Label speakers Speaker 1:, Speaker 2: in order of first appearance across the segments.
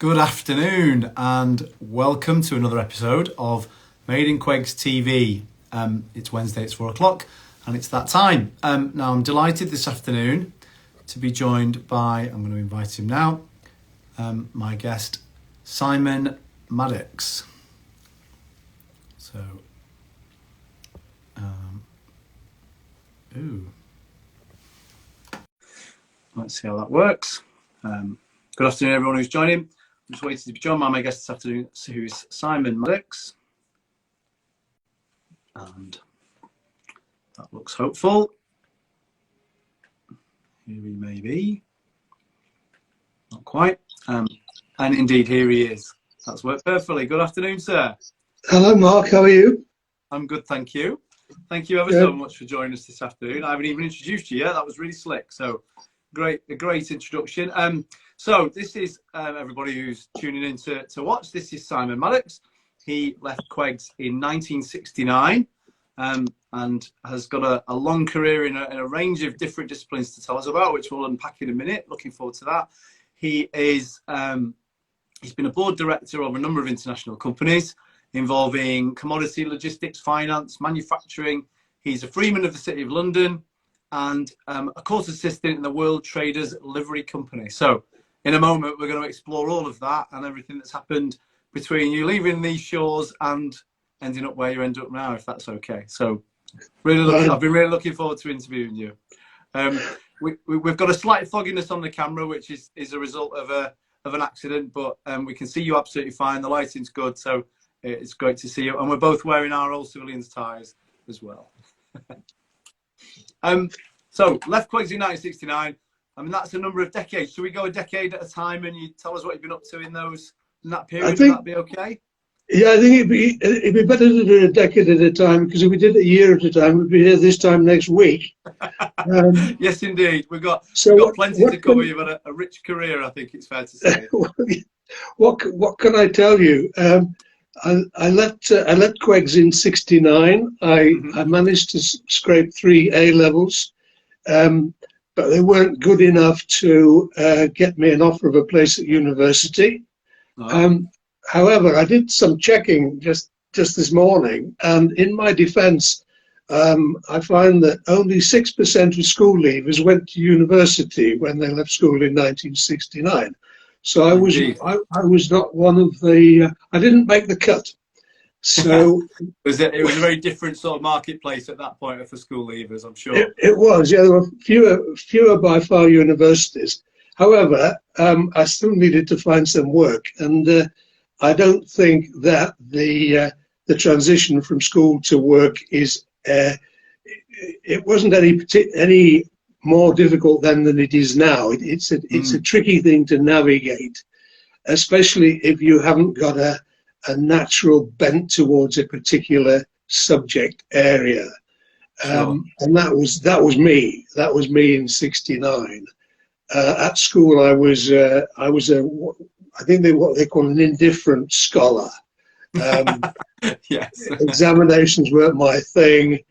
Speaker 1: Good afternoon and welcome to another episode of MIQTV. It's Wednesday, it's 4 o'clock and it's that time. Now I'm delighted this afternoon to be joined by, I'm going to invite him now, my guest Simon Maddocks. So, let's see how that works. Good afternoon everyone who's joining. I'm just waiting to be joined by my guest this afternoon, who is Simon Maddocks. And that looks hopeful. Here he may be. Not quite. And indeed, here he is. That's worked perfectly. Good afternoon, sir.
Speaker 2: Hello, Mark. How are you?
Speaker 1: I'm good, thank you. Thank you ever so much for joining us this afternoon. I haven't even introduced you yet. That was really slick. So, a great introduction. So this is everybody who's tuning in to watch. This is Simon Maddocks. He left Queggs in 1969 and has got a long career in a range of different disciplines to tell us about, which we'll unpack in a minute. Looking forward to that. He is he's been a board director of a number of international companies involving commodity, logistics, finance, manufacturing. He's a freeman of the City of London and a course assistant in the World Traders Livery Company. So in a moment, we're going to explore all of that and everything that's happened between you leaving these shores and ending up where you end up now, if that's okay. So I've been really looking forward to interviewing you. We've got a slight fogginess on the camera, which is a result of an accident, but we can see you absolutely fine. The lighting's good, so it's great to see you. And we're both wearing our old civilians ties as well. So left Queggs in 1969. I mean, that's a number of decades. Should we go a decade at a time and you tell us what you've been up to in that period? Would that be okay?
Speaker 2: Yeah, I think it'd be better to do a decade at a time, because if we did it a year at a time, we'd be here this time next week.
Speaker 1: Yes, indeed. We've got plenty to cover. You've had a rich career, I think it's fair to say.
Speaker 2: What can I tell you? I left Queggs in '69. I managed to scrape 3 A levels. But they weren't good enough to get me an offer of a place at university. Oh. However, I did some checking just this morning, and in my defence, I find that only 6% of school leavers went to university when they left school in 1969. So I was not one of the. I didn't make the cut. So
Speaker 1: it was a very different sort of marketplace at that point for school leavers, I'm sure.
Speaker 2: It was, yeah. There were fewer by far universities. However, I still needed to find some work, and I don't think that the transition from school to work is. It wasn't any more difficult then than it is now. It's a tricky thing to navigate, especially if you haven't got a natural bent towards a particular subject area. And that was me. That was me in '69. At school, I was I think what they call an indifferent scholar.
Speaker 1: Yes.
Speaker 2: Examinations weren't my thing.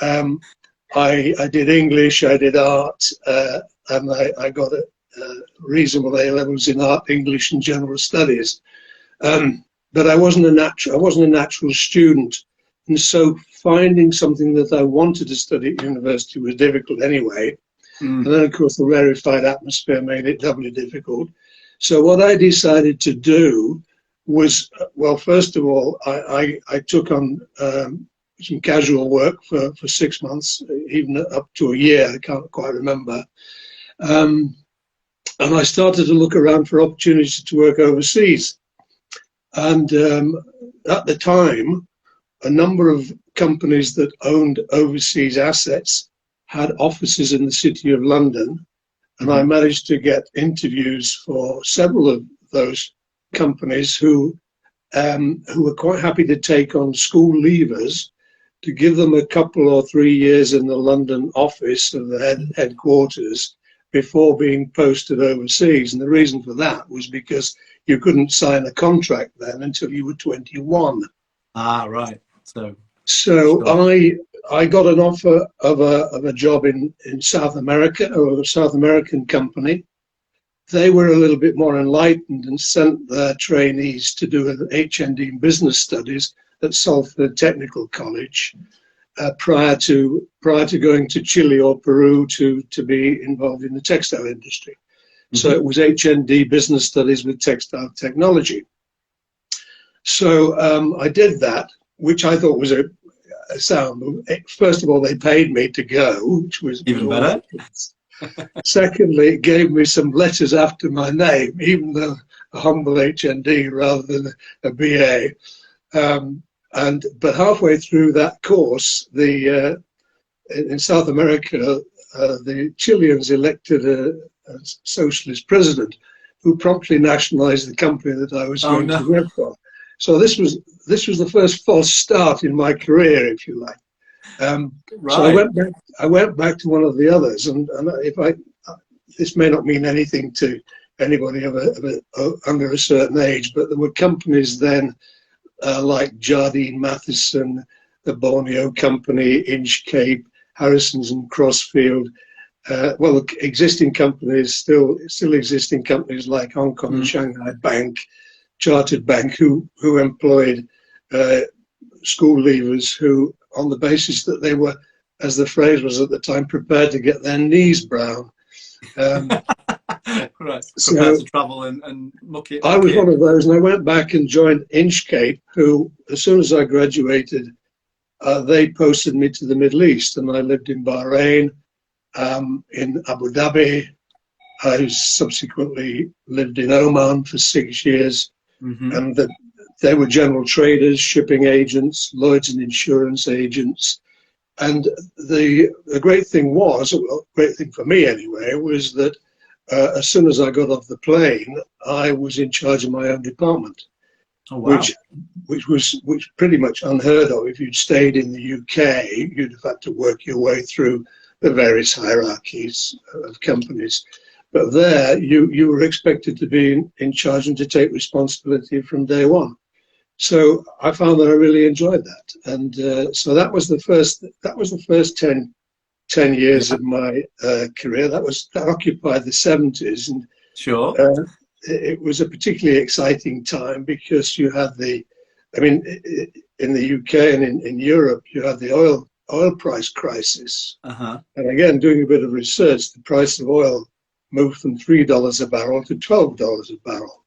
Speaker 2: I did English, I did art, and I got a reasonable A levels in art, English, and general studies. But I wasn't a natural student, and so finding something that I wanted to study at university was difficult anyway. And then, of course, the rarefied atmosphere made it doubly difficult. So what I decided to do was, well, first of all, I took on some casual work for 6 months, even up to a year. I can't quite remember. And I started to look around for opportunities to work overseas. And at the time, a number of companies that owned overseas assets had offices in the City of London, and I managed to get interviews for several of those companies who were quite happy to take on school leavers to give them a couple or 3 years in the London office of the headquarters before being posted overseas. And the reason for that was because you couldn't sign a contract then until you were 21.
Speaker 1: Ah, right. So
Speaker 2: sure. I got an offer of a job in South America, or a South American company, they were a little bit more enlightened and sent their trainees to do an HND in business studies at Salford Technical College prior to going to Chile or Peru to be involved in the textile industry. So it was HND business studies with textile technology. So I did that, which I thought was a sound move. First of all, they paid me to go, which was
Speaker 1: even better.
Speaker 2: Secondly, it gave me some letters after my name, even though a humble HND rather than a BA. But halfway through that course, in South America, the Chileans elected a socialist president who promptly nationalized the company that I was going to work for. So this was the first false start in my career, if you like.
Speaker 1: Right.
Speaker 2: So I went back to one of the others, and this may not mean anything to anybody under a certain age, but there were companies then like Jardine Matheson, the Borneo Company, Inchcape, Harrison's and Crossfield. Existing companies, still existing companies like Hong Kong and Shanghai Bank, Chartered Bank, who employed school leavers who, on the basis that they were, as the phrase was at the time, prepared to get their knees brown.
Speaker 1: Right, prepared to travel and muck it.
Speaker 2: I was one of those, and I went back and joined Inchcape, who, as soon as I graduated, they posted me to the Middle East, and I lived in Bahrain, in Abu Dhabi. I subsequently lived in Oman for 6 years, and they were general traders, shipping agents, Lloyd's and insurance agents. And the great thing was, great thing for me anyway, was that as soon as I got off the plane, I was in charge of my own department. Oh, wow. which pretty much unheard of. If you'd stayed in the UK, you'd have had to work your way through the various hierarchies of companies. But there, you were expected to be in charge and to take responsibility from day one. So I found that I really enjoyed that, and so that was the first 10 years of my career. That occupied the 70s, and
Speaker 1: sure,
Speaker 2: it was a particularly exciting time because you had in the UK and in Europe, you had the oil price crisis. And again, doing a bit of research, the price of oil moved from $3 a barrel to $12 a barrel,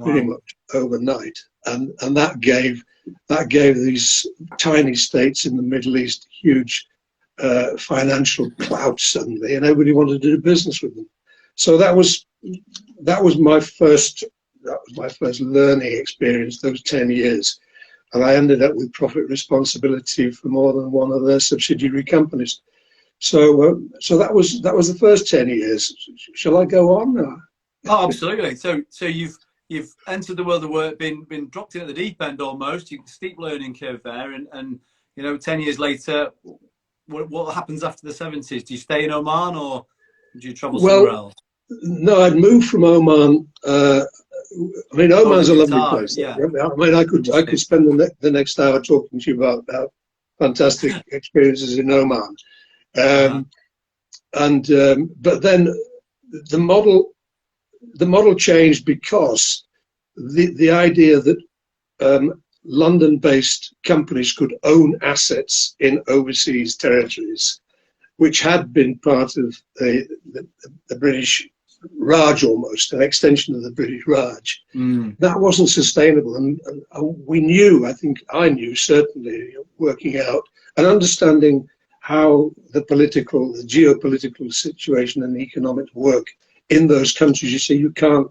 Speaker 2: pretty much overnight. And that gave these tiny states in the Middle East huge financial clout suddenly, and everybody wanted to do business with them. So that was my first learning experience, those 10 years, and I ended up with profit responsibility for more than one of their subsidiary companies. So that was the first 10 years. Shall I go on?
Speaker 1: Oh, absolutely. So you've entered the world of work, been dropped in at the deep end almost. You steep learning curve there, and 10 years later, what happens after the 70s? Do you stay in Oman or do you travel somewhere else?
Speaker 2: No, I'd moved from Oman. Oman's a lovely place.
Speaker 1: Yeah.
Speaker 2: I could spend the next hour talking to you about fantastic experiences in Oman. But then the model changed because the idea that London-based companies could own assets in overseas territories, which had been part of the British Raj, almost an extension of the British Raj. That wasn't sustainable, and we knew, I knew certainly, working out and understanding how the geopolitical situation and the economic work in those countries. You see, you can't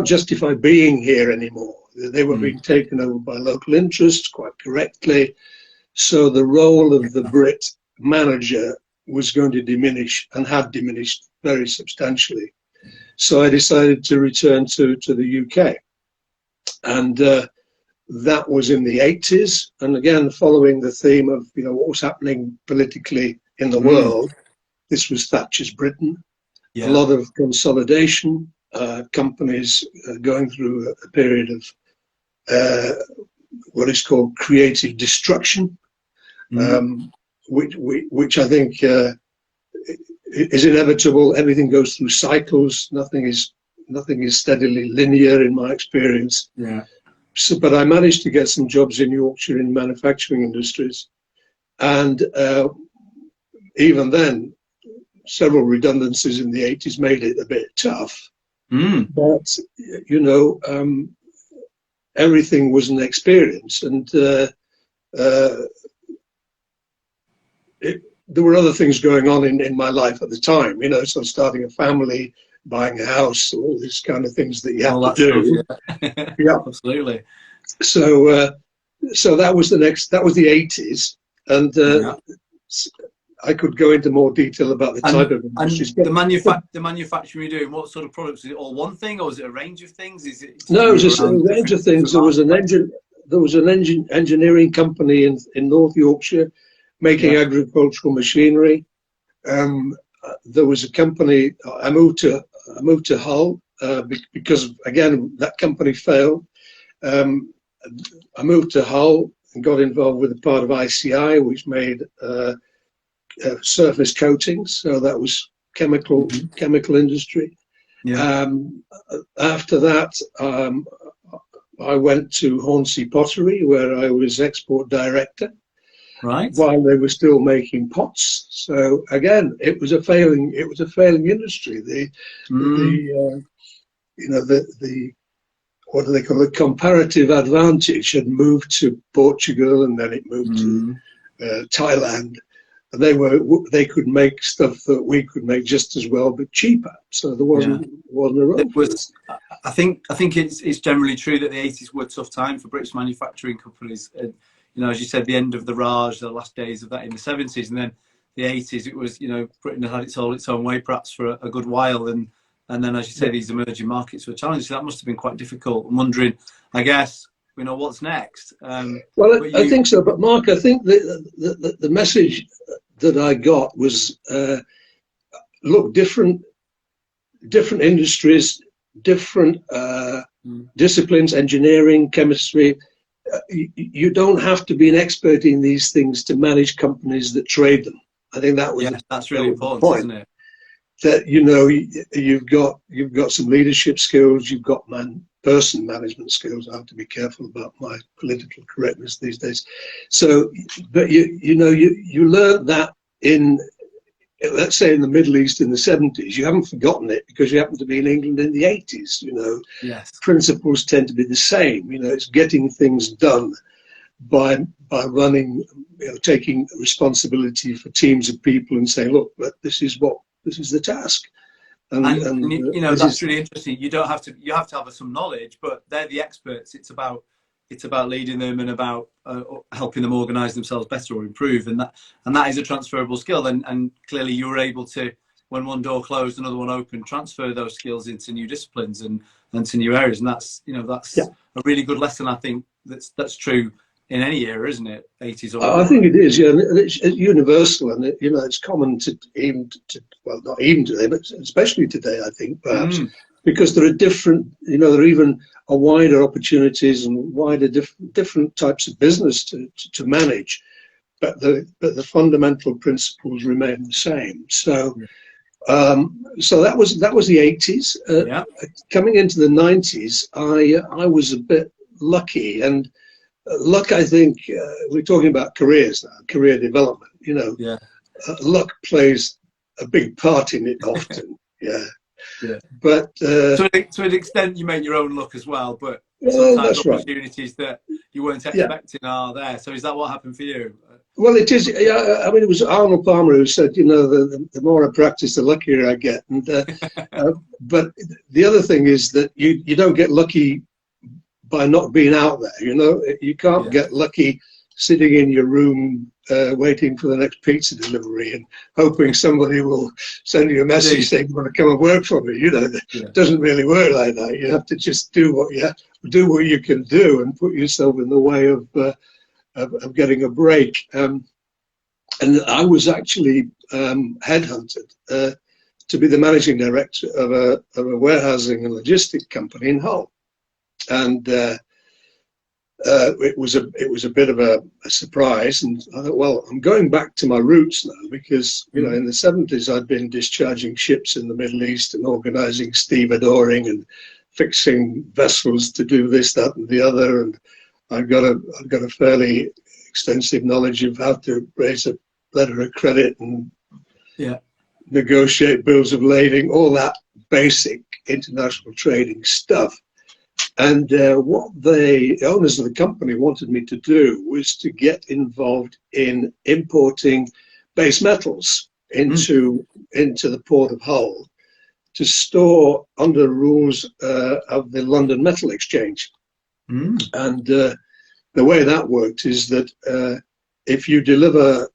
Speaker 2: justify being here anymore. They were being taken over by local interests, quite correctly. So the role of the Brit manager was going to diminish, and had diminished very substantially. So I decided to return to the UK, and that was in the 80s. And again, following the theme of what was happening politically in the world, this was Thatcher's Britain. A lot of consolidation, companies going through a period of what is called creative destruction, which I think is inevitable. Everything goes through cycles. Nothing is nothing is steadily linear in my experience.
Speaker 1: Yeah.
Speaker 2: So, but I managed to get some jobs in Yorkshire in manufacturing industries, and even then, several redundancies in the 80s made it a bit tough. But you know, everything was an experience, and there were other things going on in my life at the time, you know, so starting a family, buying a house, all these kind of things that you have to do.
Speaker 1: Stuff, yeah.
Speaker 2: Yeah,
Speaker 1: Absolutely.
Speaker 2: So, so that was that was the 80s, and I could go into more detail about the type of industries.
Speaker 1: And the manufacturing you're doing, what sort of products? Is it all one thing, or is it a range of things? Is it?
Speaker 2: No, it was a range of things. There was an engineering company in North Yorkshire making agricultural machinery. There was a company. I moved to Hull because again that company failed. I moved to Hull and got involved with a part of ICI, which made surface coatings. So that was chemical industry. Yeah. After that, I went to Hornsey Pottery, where I was export director.
Speaker 1: Right.
Speaker 2: While they were still making pots. So again, it was a failing industry. The what do they call it? Comparative advantage had moved to Portugal, and then it moved to Thailand. And they could make stuff that we could make just as well, but cheaper. So there wasn't a role for us.
Speaker 1: I think it's generally true that the 80s were a tough time for British manufacturing companies. You know, as you said, the end of the Raj, the last days of that in the 70s, and then the 80s, it was, you know, Britain had its own way perhaps for a good while, and then, as you say, these emerging markets were challenged. So that must have been quite difficult. I'm wondering, I guess, you know, what's next?
Speaker 2: Well, I think so. But Mark, I think the message that I got was, look, different industries, different disciplines, engineering, chemistry. You don't have to be an expert in these things to manage companies that trade them. I think that was
Speaker 1: that's really important, isn't it?
Speaker 2: That, you know, you've got some leadership skills, you've got person management skills. I have to be careful about my political correctness these days. So, but you know you learn that in, let's say, in the Middle East in the 70s. You haven't forgotten it because you happen to be in England in the 80s. You know, principles tend to be the same. You know, it's getting things done by running, you know, taking responsibility for teams of people and saying, look, this is the task.
Speaker 1: And you know, that's really interesting. You have to have some knowledge, but they're the experts. It's about leading them and about helping them organise themselves better or improve, and that is a transferable skill. And clearly, you were able to, when one door closed, another one opened, transfer those skills into new disciplines and to new areas. And that's a really good lesson. I think that's true in any era, isn't it? 80s or
Speaker 2: I think it is, yeah. It's universal, and you know, it's common to well, not even today, but especially today, I think, perhaps, because there are different, you know, there are even a wider opportunities and wider different types of business to manage, but the fundamental principles remain the same. So, so that was the 80s. Coming into the 90s, I was a bit lucky, and luck, I think, we're talking about careers now, career development, you know. Luck plays a big part in it often. But
Speaker 1: to an extent, you make your own luck as well, but sometimes opportunities that you weren't expecting are there. So is that what happened for you?
Speaker 2: Well, it is. Yeah, I mean, it was Arnold Palmer who said, you know, the more I practice, the luckier I get. And but the other thing is that you don't get lucky by not being out there. You know, you can't get lucky sitting in your room waiting for the next pizza delivery and hoping somebody will send you a message saying you want to come and work for me. You know, it doesn't really work like that. You have to just do what you can do and put yourself in the way of getting a break. And I was actually headhunted to be the managing director of a warehousing and logistic company in Hull. And it was a bit of a surprise, and I thought, well, I'm going back to my roots now, because you know, in the 70s I'd been discharging ships in the Middle East and organising stevedoring and fixing vessels to do this, that, and the other, and I've got a fairly extensive knowledge of how to raise a letter of credit and negotiate bills of lading, all that basic international trading stuff. And what the owners of the company wanted me to do was to get involved in importing base metals into the port of Hull to store under rules of the London Metal Exchange. And the way that worked is that if you deliver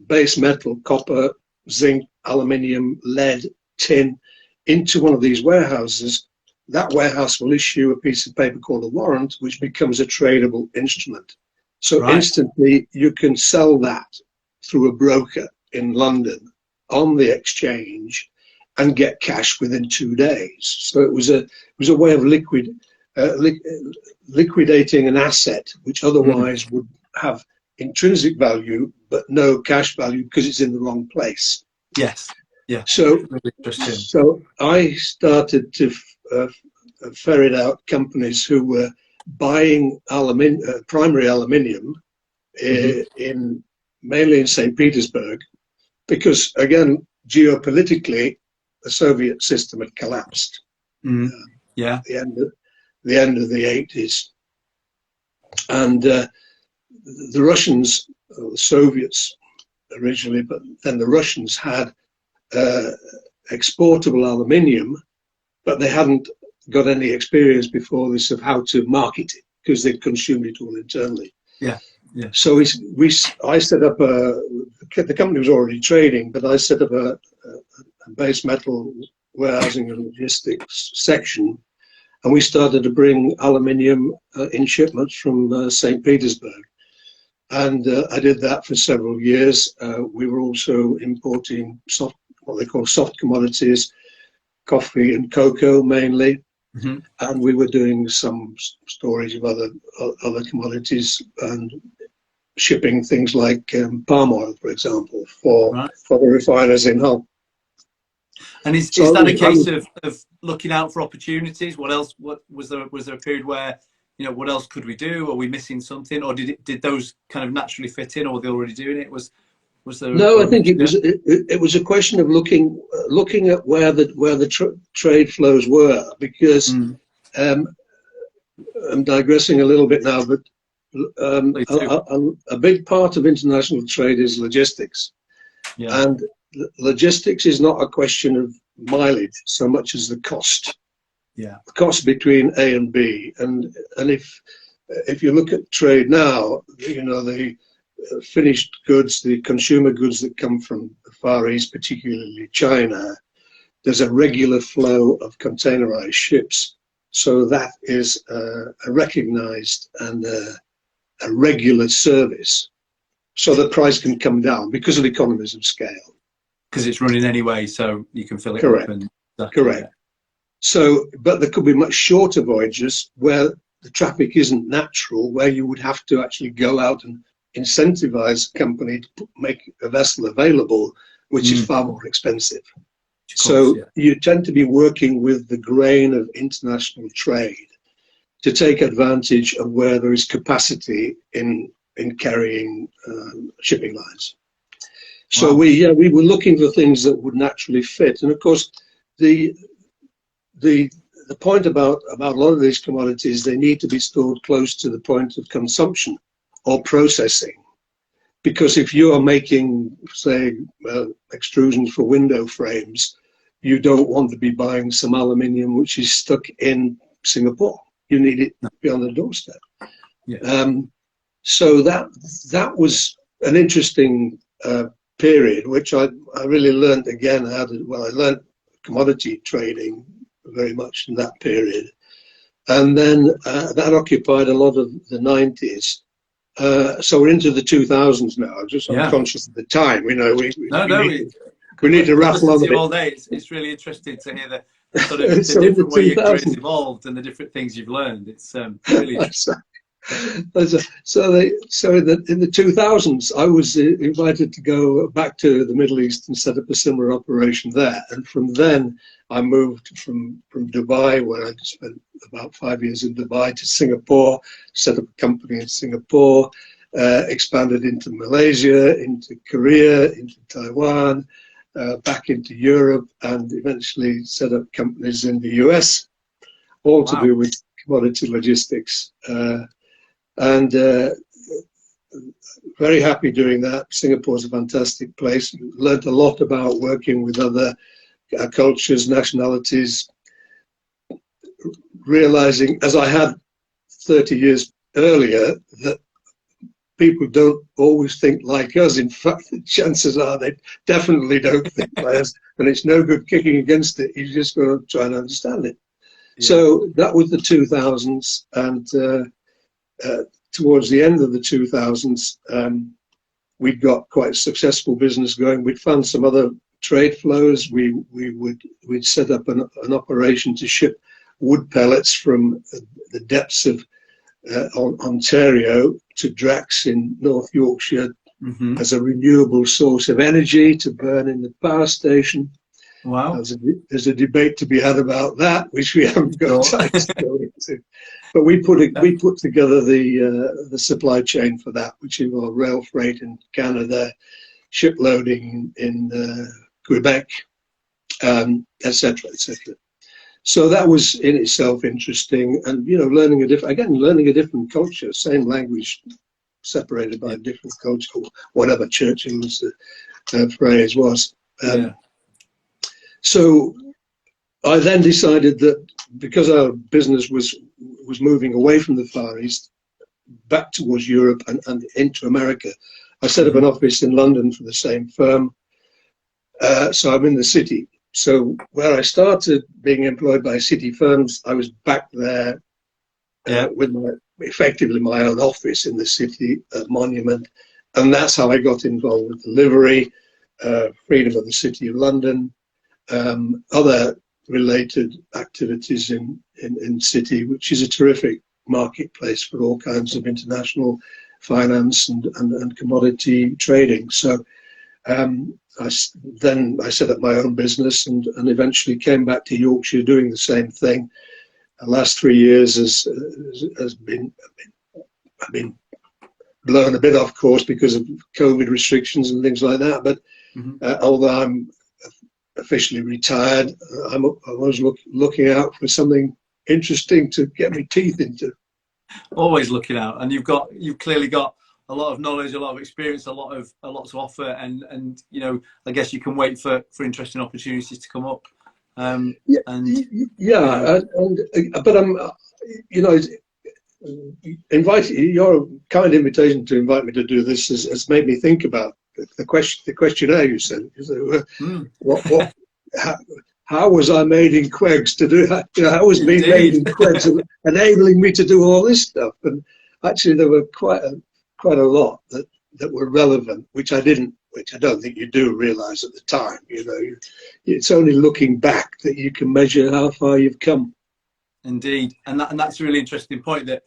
Speaker 2: base metal, copper, zinc, aluminium, lead, tin into one of these warehouses, that warehouse will issue a piece of paper called a warrant, which becomes a tradable instrument. So instantly you can sell that through a broker in London on the exchange and get cash within 2 days. So it was a way of liquidating an asset which otherwise would have intrinsic value but no cash value because it's in the wrong place.
Speaker 1: Yes. Yeah.
Speaker 2: So,
Speaker 1: really interesting.
Speaker 2: So I started to ferret out companies who were buying primary aluminium mainly in St. Petersburg, because again, geopolitically, the Soviet system had collapsed.
Speaker 1: Yeah.
Speaker 2: The end of the 80s, and the Russians, or the Soviets originally, but then the Russians had exportable aluminium, but they hadn't got any experience before this of how to market it because they'd consumed it all internally.
Speaker 1: Yeah, yeah.
Speaker 2: So I set up the company was already trading, but I set up a base metal warehousing and logistics section, and we started to bring aluminium in shipments from St. Petersburg. And I did that for several years. We were also importing what they call soft commodities, coffee and cocoa mainly, and we were doing some storage of other commodities and shipping things like palm oil, for example, for the refiners in Hull.
Speaker 1: And is that a case of looking out for opportunities? What else? What was there a period where, you know, what else could we do? Are we missing something, or did those kind of naturally fit in, or were they already doing it? Was there? No,
Speaker 2: I think it was a question of looking at where the trade flows were, because I'm digressing a little bit now, but a big part of international trade is logistics, and logistics is not a question of mileage so much as the cost. The cost between A and B, and if you look at trade now, you know, the finished goods, the consumer goods that come from the Far East, particularly China, there's a regular flow of containerized ships. So that is a recognized and a regular service. So the price can come down because of economies of scale.
Speaker 1: Because it's running anyway, so you can fill it
Speaker 2: Correct.
Speaker 1: up.
Speaker 2: Correct. So, but there could be much shorter voyages where the traffic isn't natural, where you would have to actually go out and incentivize a company to make a vessel available, which is far more expensive. So you tend to be working with the grain of international trade to take advantage of where there is capacity in carrying shipping lines. So we were looking for things that would naturally fit, and of course the point about a lot of these commodities, they need to be stored close to the point of consumption or processing, because if you are making, say, extrusions for window frames, you don't want to be buying some aluminium which is stuck in Singapore. You need it to be on the doorstep. So that was an interesting period, which I really learned again I learned commodity trading very much in that period, and then that occupied a lot of the 90s. So we're into the 2000s now. I'm conscious of the time. You know, we need to rattle on a bit.
Speaker 1: All day. It's really interesting to hear sort of the
Speaker 2: So in the
Speaker 1: different way your career's
Speaker 2: 2000s,
Speaker 1: evolved and the different things you've learned. It's really
Speaker 2: in the 2000s, I was invited to go back to the Middle East and set up a similar operation there. And from then, I moved from Dubai, where I spent about 5 years in Dubai, to Singapore, set up a company in Singapore, expanded into Malaysia, into Korea, into Taiwan, back into Europe, and eventually set up companies in the US, all to do with commodity logistics. And very happy doing that. Singapore's a fantastic place. Learned a lot about working with other cultures, nationalities, realizing, as I had 30 years earlier, that people don't always think like us. In fact, the chances are they definitely don't think like us, and it's no good kicking against it. You just got to try and understand it. Yeah. So that was the 2000s, and towards the end of the 2000s, we'd got quite a successful business going. We'd found some other trade flows. We'd set up an operation to ship wood pellets from the depths of Ontario to Drax in North Yorkshire as a renewable source of energy to burn in the power station.
Speaker 1: Wow.
Speaker 2: There's a debate to be had about that, which we haven't got time to go into. But we put together the supply chain for that, which involved rail freight in Canada, ship loading in Quebec, etc., etc. So that was in itself interesting, and learning a different culture, same language, separated by a different culture, whatever Churchill's phrase was. So I then decided that because our business was moving away from the Far East, back towards Europe and into America, I set up an office in London for the same firm. So I'm in the city. So where I started being employed by city firms, I was back there with effectively my own office in the city Monument. And that's how I got involved with delivery, freedom of the City of London, other related activities in city, which is a terrific marketplace for all kinds of international finance and commodity trading. So I set up my own business and eventually came back to Yorkshire doing the same thing. The last 3 years has been blown a bit off course because of COVID restrictions and things like that. But although I'm officially retired, I was looking out for something interesting to get my teeth into.
Speaker 1: Always looking out, and you've clearly got a lot of knowledge, a lot of experience, a lot to offer, and I guess you can wait for interesting opportunities to come up. But
Speaker 2: your kind invitation to invite me to do this has made me think about the questionnaire you sent. How was I made in Quegs to do that? How was me made in Quegs enabling me to do all this stuff? And actually, there were quite a lot that were relevant, which I don't think you do realize at the time. It's only looking back that you can measure how far you've come.
Speaker 1: Indeed, and that's a really interesting point that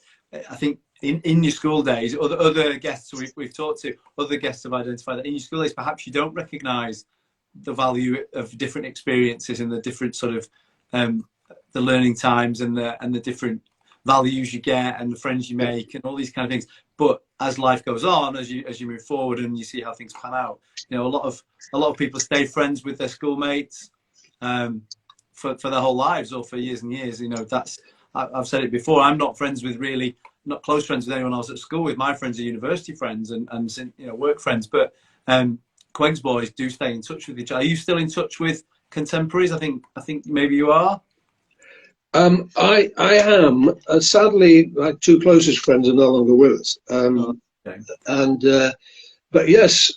Speaker 1: I think in your school days, other guests we've talked to, other guests have identified that in your school days, perhaps you don't recognise the value of different experiences and the different sort of the learning times and the different values you get and the friends you make and all these kind of things. But as life goes on, as you move forward and you see how things pan out, a lot of people stay friends with their schoolmates for their whole lives or for years and years. I've said it before. I'm not close friends with anyone else at school. With my friends are university friends and work friends. But Quegs boys do stay in touch with each other. Are you still in touch with contemporaries? I think maybe you are.
Speaker 2: I am. Sadly, my two closest friends are no longer with us. But yes,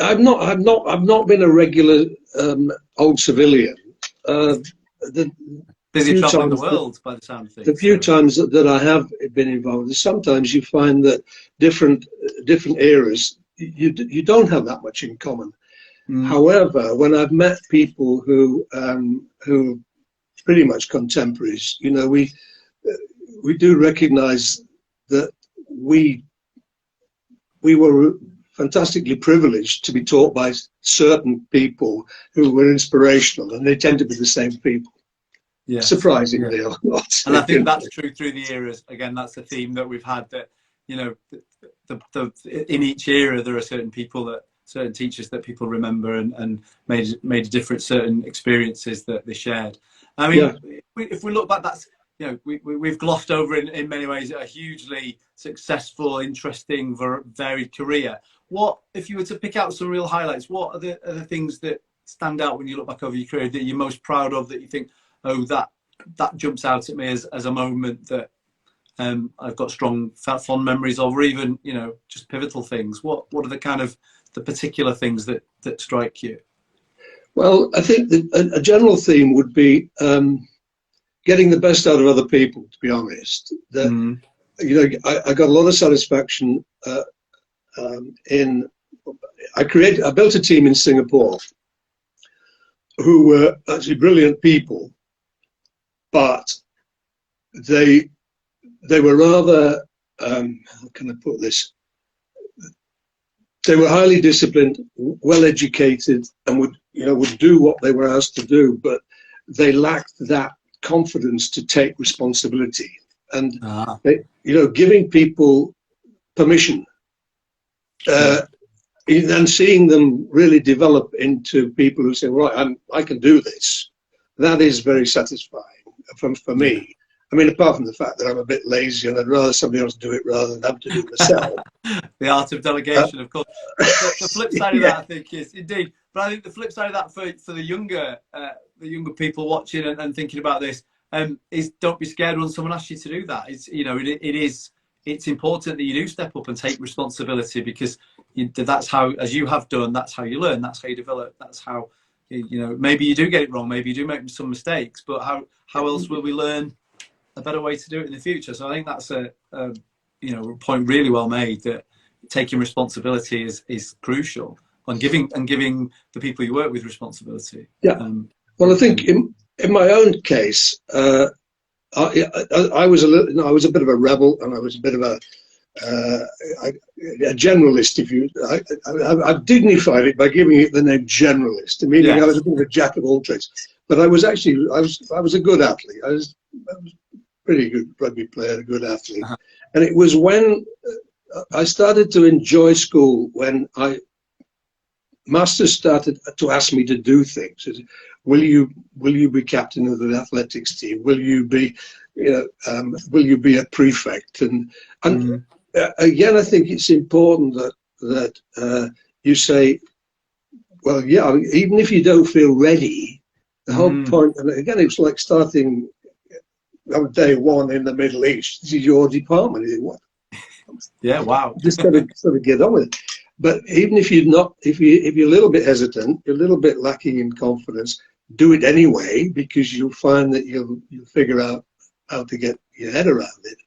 Speaker 2: I've not been a regular old civilian.
Speaker 1: Busy traveling the world, by the sound of things.
Speaker 2: The few times that I have been involved, sometimes you find that different eras, you don't have that much in common. However, when I've met people who pretty much contemporaries, you know, we do recognise that we were fantastically privileged to be taught by certain people who were inspirational, and they tend to be the same people. Yeah, surprisingly or not.
Speaker 1: And I think that's true through the eras. Again, that's the theme that we've had, that, you know, in each era there are certain people, certain teachers that people remember and made a difference, certain experiences that they shared. I mean, if we look back, that's, you know, we've glossed over in many ways a hugely successful, interesting, varied career. What, if you were to pick out some real highlights, what are the things that stand out when you look back over your career that you're most proud of, that you think, oh, that jumps out at me as a moment that I've got strong fond memories of, or even, you know, just pivotal things? What are the kind of the particular things that strike you?
Speaker 2: Well, I think that a general theme would be getting the best out of other people, to be honest. That, you know, I got a lot of satisfaction I built a team in Singapore who were actually brilliant people, but they were rather, how can I put this? They were highly disciplined, well educated, and would do what they were asked to do, but they lacked that confidence to take responsibility. And they, you know, giving people permission and seeing them really develop into people who say, right, I can do this. That is very satisfying for me. I mean, apart from the fact that I'm a bit lazy and I'd rather somebody else do it rather than have to do it myself.
Speaker 1: The art of delegation, of course. The flip side of that, I think, is indeed. But I think the flip side of that for the younger people watching and thinking about this is, don't be scared when someone asks you to do that. It's, you know, it's important that you do step up and take responsibility, because that's how, as you have done, that's how you learn, that's how you develop, that's how, you know, maybe you do get it wrong, maybe you do make some mistakes, but how else will we learn a better way to do it in the future? So I think that's a you know, point really well made, that taking responsibility is crucial, and giving the people you work with responsibility.
Speaker 2: Well, I think in my own case, I was a bit of a rebel, and I was a bit of a generalist. I've dignified it by giving it the name generalist, meaning I was a bit of a jack of all trades. But I was a good athlete. I was pretty good rugby player, a good athlete. And it was when I started to enjoy school, when masters started to ask me to do things. Will you be captain of the athletics team? Will you be, will you be a prefect? And again, I think it's important that you say, well, yeah, even if you don't feel ready, the whole point. And again, it was like starting on day one in the Middle East. This is your department. What?
Speaker 1: Yeah, wow.
Speaker 2: Just got to sort of get on with it. But even if you're not, if you're a little bit hesitant, you're a little bit lacking in confidence, do it anyway, because you'll find that you'll figure out how to get your head around it.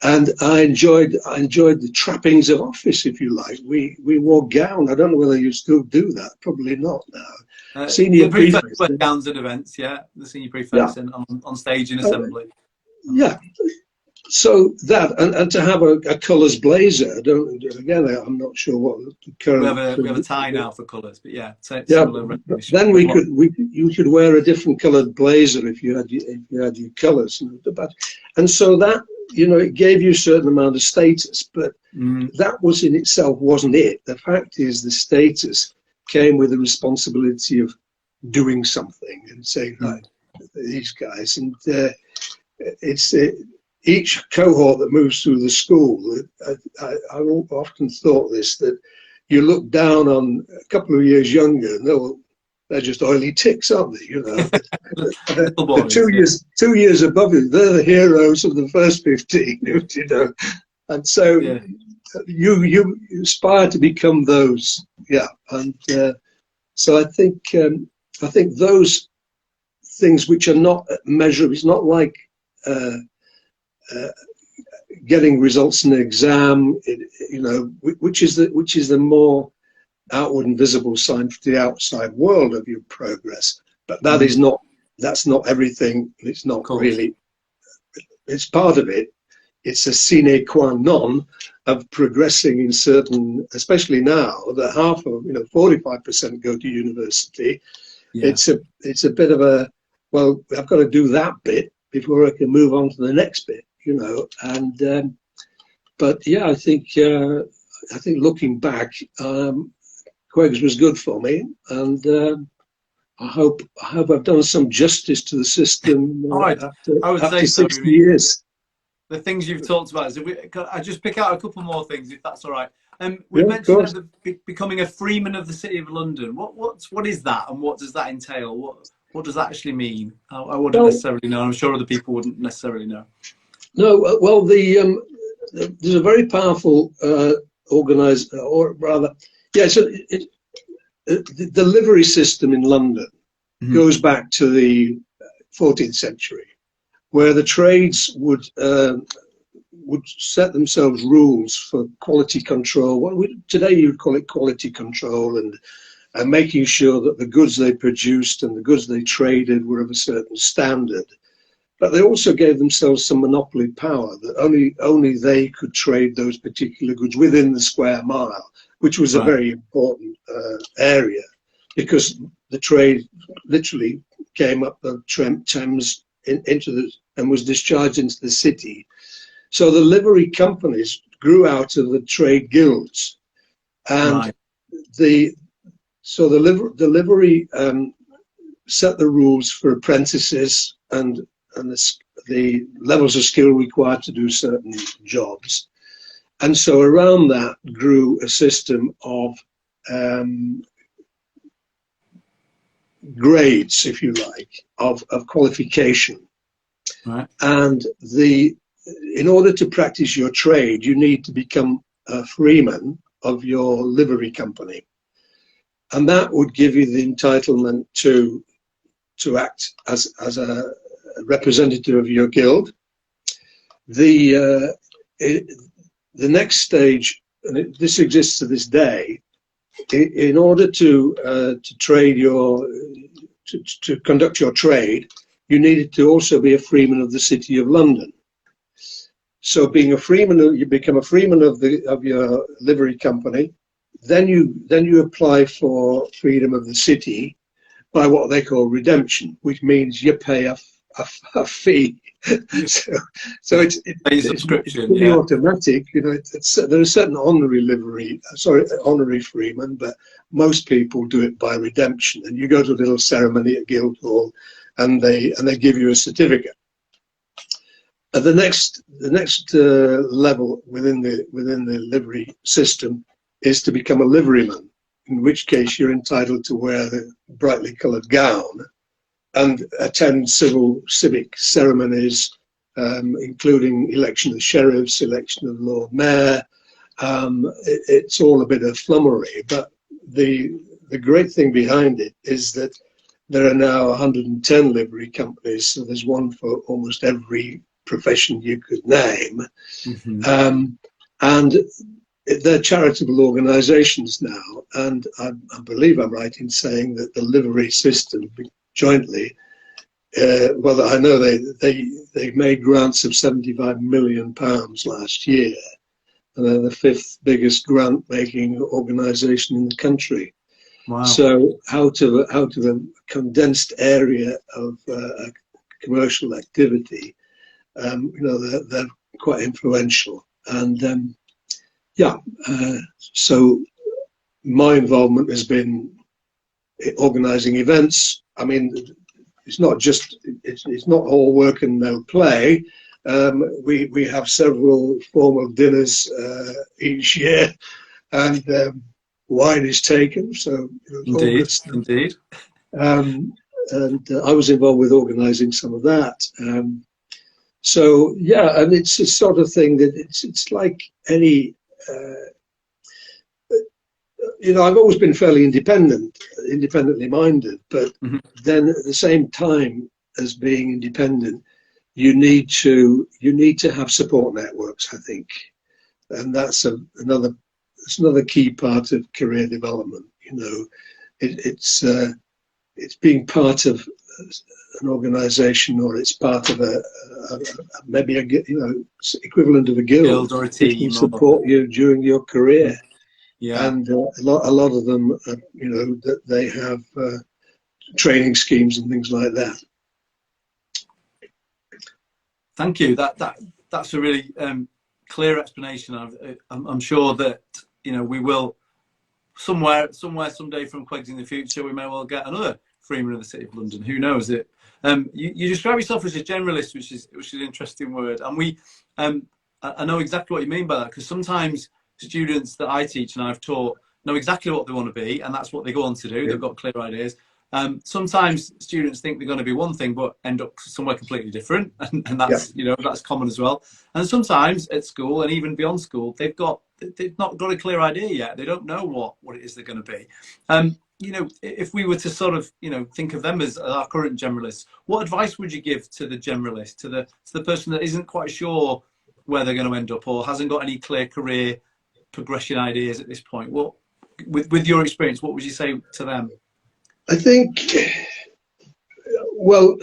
Speaker 2: And I enjoyed the trappings of office, if you like. We wore gown. I don't know whether you still do that. Probably not now. Senior prefects
Speaker 1: wear gowns at events. Yeah, the senior prefects and on stage in assembly.
Speaker 2: Yeah. So that, and to have a colours blazer, again, I'm not sure what the current.
Speaker 1: We have a tie now for colours, but yeah.
Speaker 2: Then you could wear a different coloured blazer if you had your colours, and so that, you know, it gave you a certain amount of status, but that was in itself wasn't it. The fact is, the status came with the responsibility of doing something and saying, right, these guys, and each cohort that moves through the school, I often thought this, that you look down on a couple of years younger, and they're just oily ticks, aren't they? You know, 2 years above you, they're the heroes of the first 15. You know, and so you aspire to become those. Yeah, and so I think those things which are not measurable. It's not like getting results in an exam, you know, which is the more outward and visible sign to the outside world of your progress. But that is not, that's not everything. It's not really, it's part of it. It's a sine qua non of progressing in certain, especially now that half of, 45% go to university.
Speaker 1: Yeah.
Speaker 2: It's a bit of a, well, I've got to do that bit before I can move on to the next bit, and but yeah, I think looking back, Queggs was good for me, and I hope I've done some justice to the system after 60 years.
Speaker 1: The things you've talked about, I just pick out a couple more things, if that's all right. We mentioned becoming a freeman of the City of London. What is that, and what does that entail? What does that actually mean? I wouldn't necessarily know. I'm sure other people wouldn't necessarily know.
Speaker 2: No, well, there's a very powerful organised, or rather, yeah. So the livery system in London goes back to the 14th century, where the trades would set themselves rules for quality control. Today you would call it quality control, and making sure that the goods they produced and the goods they traded were of a certain standard. But they also gave themselves some monopoly power, that only they could trade those particular goods within the square mile, which was a very important area, because the trade literally came up the Thames and was discharged into the city. So the livery companies grew out of the trade guilds, and the livery set the rules for apprentices and the levels of skill required to do certain jobs. And so around that grew a system of grades, if you like, of qualification.
Speaker 1: Right.
Speaker 2: And in order to practice your trade, you need to become a freeman of your livery company. And that would give you the entitlement to act as a representative of your guild. The next stage, and this exists to this day, in order to trade to conduct your trade, you needed to also be a freeman of the City of London. So being a freeman, you become a freeman of your livery company. Then you apply for freedom of the city by what they call redemption, which means you pay a fee. so it's pretty automatic. There are certain honorary freemen, but most people do it by redemption. And you go to a little ceremony at Guildhall, and they give you a certificate. The next level within the livery system is to become a liveryman, in which case you're entitled to wear the brightly coloured gown and attend civic ceremonies, including election of sheriffs, election of Lord Mayor. It's all a bit of flummery, but the great thing behind it is that there are now 110 livery companies, so there's one for almost every profession you could name. And they're charitable organisations now, and I believe I'm right in saying that the livery system jointly, well, I know they made grants of £75 million last year, and they're the 5th biggest grant-making organisation in the country.
Speaker 1: Wow.
Speaker 2: So out of a condensed area of commercial activity, they're quite influential. And so my involvement has been organising events. I mean, it's not all work and no play. We have several formal dinners each year, and wine is taken. So
Speaker 1: indeed.
Speaker 2: And I was involved with organising some of that. So yeah, and it's a sort of thing that it's like any. I've always been fairly independently minded, but then at the same time as being independent, you need to have support networks, I think, and that's another it's another key part of career development. You know, it's being part of an organisation, or it's part of maybe a equivalent of a guild
Speaker 1: or a
Speaker 2: which will
Speaker 1: team,
Speaker 2: support you during your career.
Speaker 1: Yeah.
Speaker 2: And a lot of them, that they have training schemes and things like that.
Speaker 1: Thank you. That's a really clear explanation. I'm sure that we will somewhere someday from Quegs in the future, we may well get another Freeman of the City of London. Who knows it? You describe yourself as a generalist, which is an interesting word, and I know exactly what you mean by that, because sometimes students that I teach and I've taught know exactly what they want to be, and that's what they go on to do. They've got clear ideas. Sometimes students think they're going to be one thing but end up somewhere completely different, and that's that's common as well. And sometimes at school and even beyond school, they've not got a clear idea yet. They don't know what it is they're going to be. If we were to sort of think of them as our current generalists, what advice would you give to the generalist, to the person that isn't quite sure where they're going to end up or hasn't got any clear career progression ideas at this point? What, with your experience, what would you say to them?
Speaker 2: I think, well,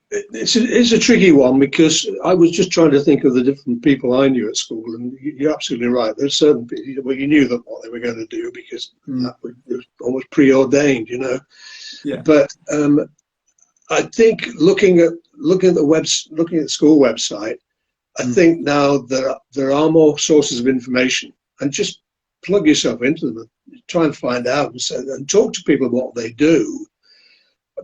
Speaker 2: it's a tricky one, because I was just trying to think of the different people I knew at school, and you're absolutely right. There's certain people, well, you knew what they were going to do, because that was almost preordained,
Speaker 1: Yeah.
Speaker 2: But I think looking at the school website, I think now there are more sources of information, and just plug yourself into them and try and find out and talk to people about what they do,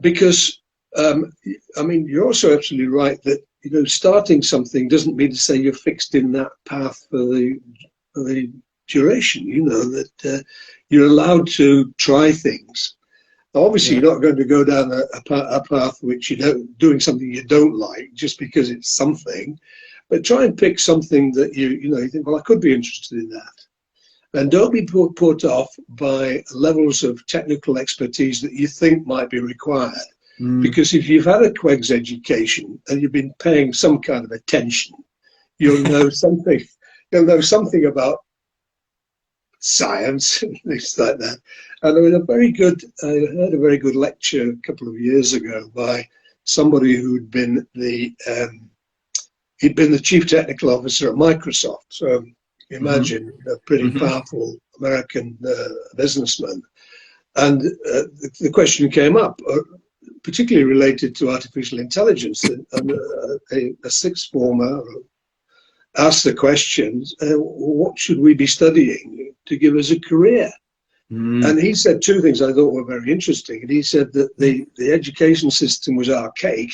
Speaker 2: because you're also absolutely right that starting something doesn't mean to say you're fixed in that path for the duration. That you're allowed to try things. Now, obviously, you're not going to go down a path which doing something you don't like just because it's something, but try and pick something that you think, well, I could be interested in that. And don't be put off by levels of technical expertise that you think might be required. Because if you've had a Quegs education and you've been paying some kind of attention, you'll know something. You'll know something about science and things like that. And I heard a very good lecture a couple of years ago by somebody who'd been the chief technical officer at Microsoft. So imagine a pretty powerful American businessman. And the question came up, particularly related to artificial intelligence, and a sixth former asked the question, what should we be studying to give us a career? And he said two things I thought were very interesting. And he said that the education system was archaic,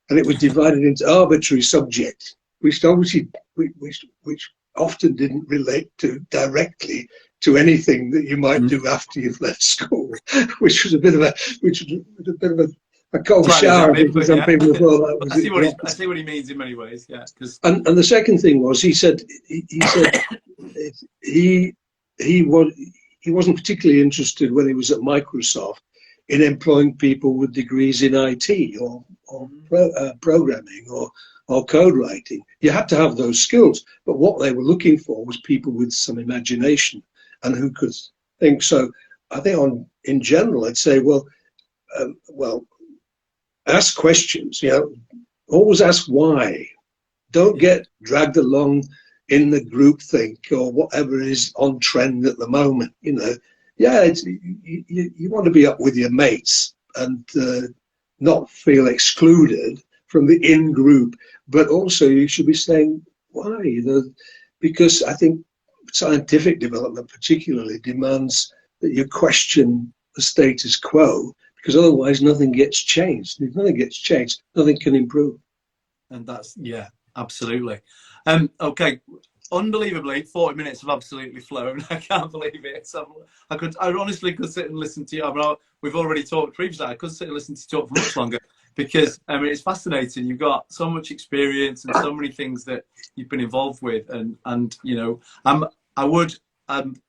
Speaker 2: and it was divided into arbitrary subjects, which often didn't relate directly to anything that you might do after you've left school, which was a bit of a cold shower for some people. Thought that was
Speaker 1: I see what he means in many ways. Yeah.
Speaker 2: And the second thing was, he said he wasn't particularly interested when he was at Microsoft in employing people with degrees in IT or programming or code writing. You had to have those skills, but what they were looking for was people with some imagination and who could think. So I think in general, I'd say, well, ask questions, always ask why. Don't get dragged along in the groupthink or whatever is on trend at the moment. You want to be up with your mates and not feel excluded from the in-group, but also you should be saying why. Because I think scientific development particularly demands that you question the status quo, because otherwise nothing gets changed. If nothing gets changed, nothing can improve.
Speaker 1: And that's, absolutely. Okay, unbelievably, 40 minutes have absolutely flown. I can't believe it. So I honestly could sit and listen to you. We've already talked previously. I could sit and listen to you talk for much longer, because it's fascinating. You've got so much experience and so many things that you've been involved with, and I would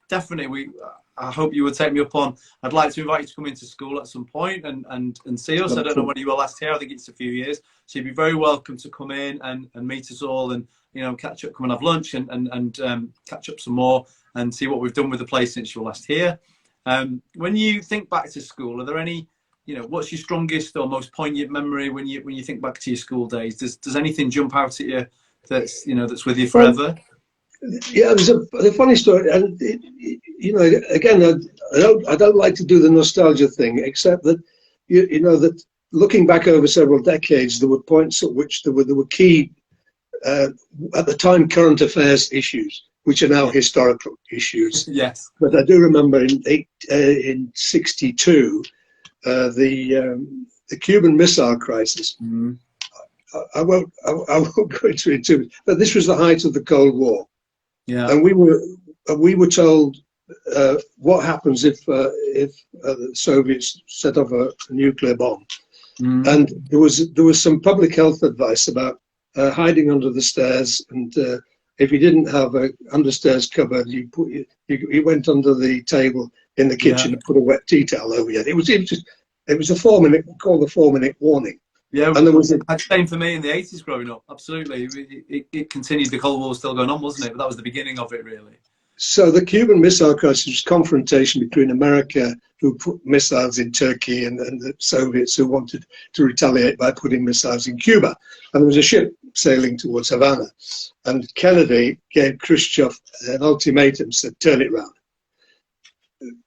Speaker 1: definitely I hope you would take me up on. I'd like to invite you to come into school at some point and see us. I don't know when you were last here. I think it's a few years. So you'd be very welcome to come in and meet us all, and catch up, come and have lunch, and catch up some more and see what we've done with the place since you were last here. When you think back to school, are there any, what's your strongest or most poignant memory when you think back to your school days? Does anything jump out at you that's with you forever?
Speaker 2: Yeah, there's a funny story, and again, I don't like to do the nostalgia thing, except that that looking back over several decades, there were points at which there were key, at the time, current affairs issues, which are now historical issues.
Speaker 1: Yes.
Speaker 2: But I do remember in '62, the Cuban Missile Crisis. Mm-hmm. I won't go into it too much, but this was the height of the Cold War. Yeah. And we were told what happens if the Soviets set off a nuclear bomb. Mm. And there was some public health advice about hiding under the stairs, and if you didn't have a understairs cupboard, you went under the table in the kitchen and put a wet tea towel over you. It was a 4-minute, called the 4-minute warning.
Speaker 1: Yeah, and there was the same for me in the 80s growing up. Absolutely, it continued. The Cold War was still going on, wasn't it? But that was the beginning of it, really. So the Cuban Missile Crisis was confrontation between America, who put missiles in Turkey, and the Soviets, who wanted to retaliate by putting missiles in Cuba. And there was a ship sailing towards Havana, and Kennedy gave Khrushchev an ultimatum, said, "Turn it round."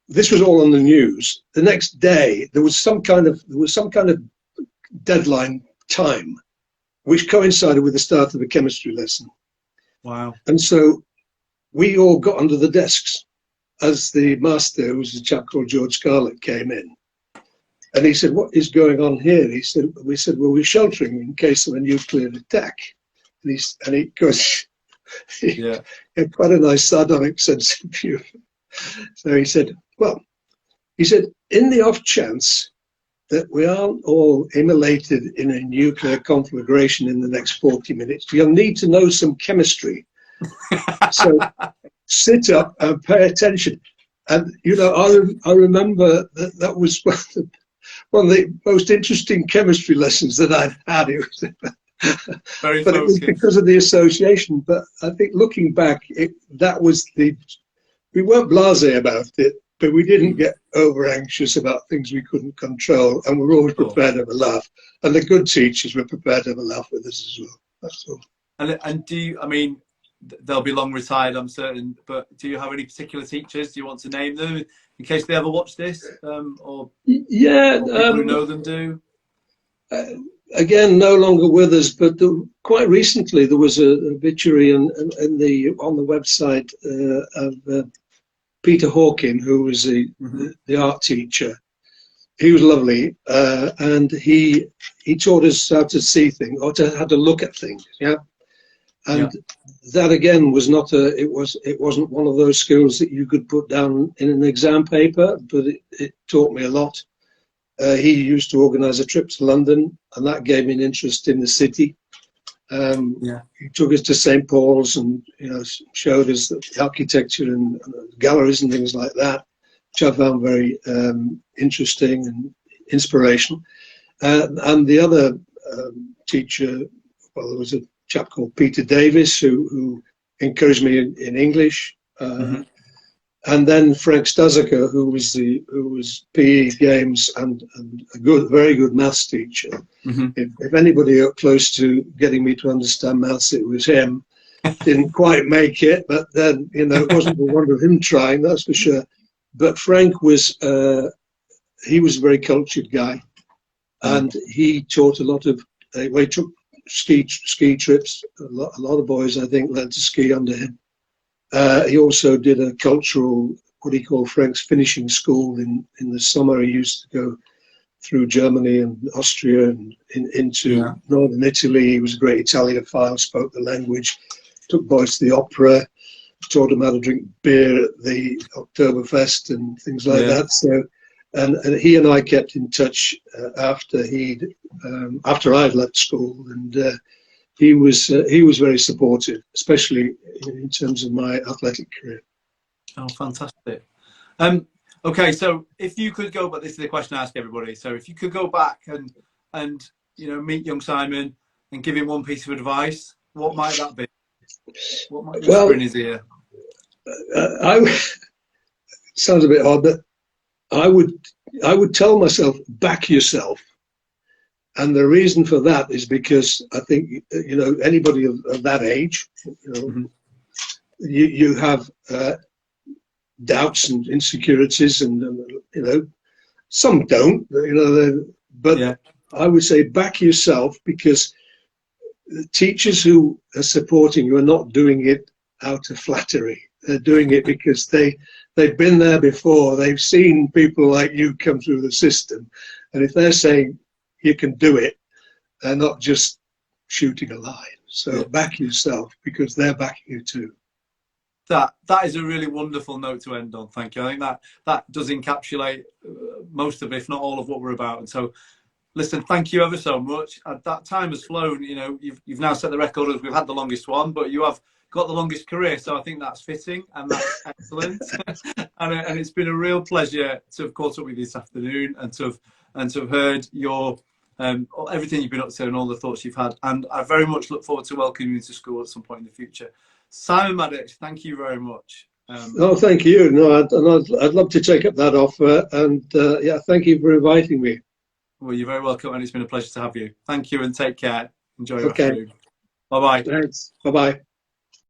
Speaker 1: This was all on the news. The next day, there was some kind of deadline time, which coincided with the start of a chemistry lesson. Wow. And so we all got under the desks as the master, who was a chap called George Scarlett, came in. And he said, "What is going on here?" We said, "Well, we're sheltering in case of a nuclear attack." And he goes, he had quite a nice sardonic sense of humor. So he said, "In the off chance that we aren't all immolated in a nuclear conflagration in the next 40 minutes, you'll need to know some chemistry. So sit up and pay attention." And, I remember that was one of the most interesting chemistry lessons that I've had. It was, but it was because of the association. But I think looking back, we weren't blasé about it, but we didn't get over anxious about things we couldn't control, and we were always prepared to have a laugh. And the good teachers were prepared to have a laugh with us as well. That's all. And do you, they'll be long retired, I'm certain, but do you have any particular teachers? Do you want to name them in case they ever watch this? Or people who know them do? Again, no longer with us, but quite recently there was an obituary on the website of Peter Hawking, who was the art teacher. He was lovely, and he taught us how to see things, or how to look at things. Yeah, and that again was not it wasn't one of those skills that you could put down in an exam paper, but it taught me a lot. He used to organise a trip to London, and that gave me an interest in the city. He took us to St. Paul's and showed us the architecture and galleries and things like that, which I found very interesting and inspirational. And the other teacher, well, there was a chap called Peter Davis who encouraged me in English, and then Frank Stazaker, who was PE games and a very good maths teacher. If anybody got close to getting me to understand maths, it was him. Didn't quite make it, but then it wasn't the wonder of him trying, that's for sure. But Frank was he was a very cultured guy, and he taught a lot of. He took ski trips. A lot of boys, I think, learned to ski under him. He also did a cultural, what he called Frank's finishing school. In the summer, he used to go through Germany and Austria and into northern Italy. He was a great Italiophile, spoke the language, took boys to the opera, taught them how to drink beer at the Oktoberfest and things like that. So, and he and I kept in touch after I'd left school, and he was very supportive, especially in terms of my athletic career. Oh, fantastic! Okay, so if you could go, but this is the question I ask everybody. So if you could go back and meet young Simon and give him one piece of advice, what might that be? What might whisper
Speaker 2: Well,
Speaker 1: in his ear?
Speaker 2: Sounds a bit odd, but I would tell myself, back yourself. And the reason for that is because I think, anybody of that age,
Speaker 1: Mm-hmm.
Speaker 2: you have doubts and insecurities, and some don't, but
Speaker 1: Yeah.
Speaker 2: I would say back yourself, because the teachers who are supporting you are not doing it out of flattery. They're doing it because they've been there before. They've seen people like you come through the system, and if they're saying you can do it, they're not just shooting a line. So
Speaker 1: Yeah.
Speaker 2: back yourself, because they're backing you too.
Speaker 1: That is a really wonderful note to end on. Thank you. I think that does encapsulate most of, if not all of, what we're about. And so, listen, thank you ever so much. That time has flown. You've now set the record as we've had the longest one, but you have got the longest career. So I think that's fitting and that's excellent. and it's been a real pleasure to have caught up with you this afternoon and to have heard your everything you've been up to and all the thoughts you've had. And I very much look forward to welcoming you to school at some point in the future. Simon Maddocks, thank you very much.
Speaker 2: Oh, thank you. No, I'd love to take up that offer, and yeah, thank you for inviting me.
Speaker 1: Well, you're very welcome, and it's been a pleasure to have you. Thank you, and take care. Enjoy your
Speaker 2: Okay.
Speaker 1: afternoon. Bye-bye.
Speaker 2: Thanks. Bye-bye.